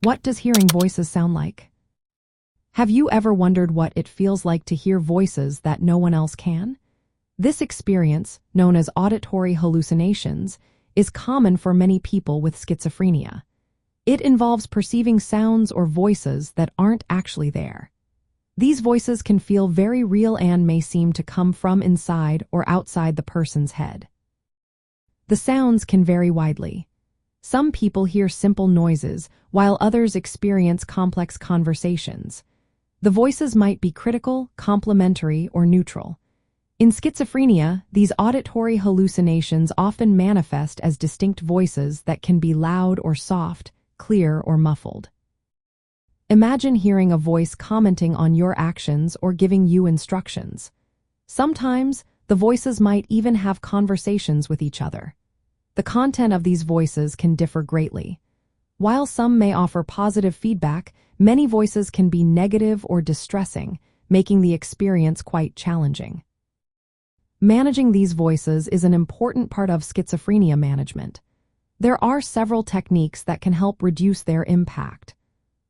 What does hearing voices sound like? Have you ever wondered what it feels like to hear voices that no one else can? This experience, known as auditory hallucinations, is common for many people with schizophrenia. It involves perceiving sounds or voices that aren't actually there. These voices can feel very real and may seem to come from inside or outside the person's head. The sounds can vary widely. Some people hear simple noises, while others experience complex conversations. The voices might be critical, complimentary, or neutral. In schizophrenia, these auditory hallucinations often manifest as distinct voices that can be loud or soft, clear or muffled. Imagine hearing a voice commenting on your actions or giving you instructions. Sometimes, the voices might even have conversations with each other. The content of these voices can differ greatly. While some may offer positive feedback, many voices can be negative or distressing, making the experience quite challenging. Managing these voices is an important part of schizophrenia management. There are several techniques that can help reduce their impact.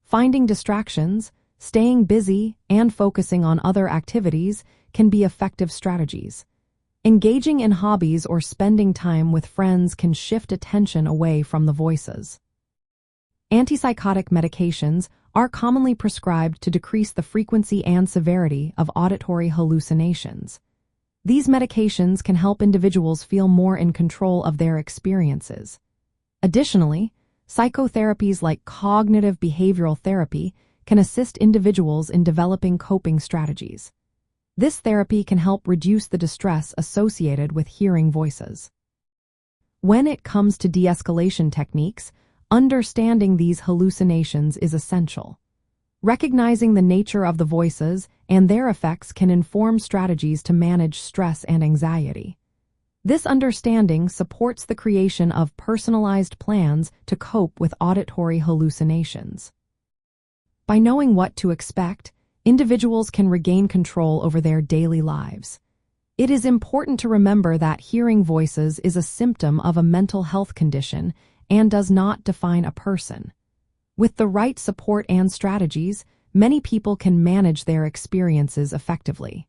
Finding distractions, staying busy, and focusing on other activities can be effective strategies. Engaging in hobbies or spending time with friends can shift attention away from the voices. Antipsychotic medications are commonly prescribed to decrease the frequency and severity of auditory hallucinations. These medications can help individuals feel more in control of their experiences. Additionally, psychotherapies like cognitive behavioral therapy can assist individuals in developing coping strategies. This therapy can help reduce the distress associated with hearing voices. When it comes to de-escalation techniques, understanding these hallucinations is essential. Recognizing the nature of the voices and their effects can inform strategies to manage stress and anxiety. This understanding supports the creation of personalized plans to cope with auditory hallucinations. By knowing what to expect, individuals can regain control over their daily lives. It is important to remember that hearing voices is a symptom of a mental health condition and does not define a person. With the right support and strategies, many people can manage their experiences effectively.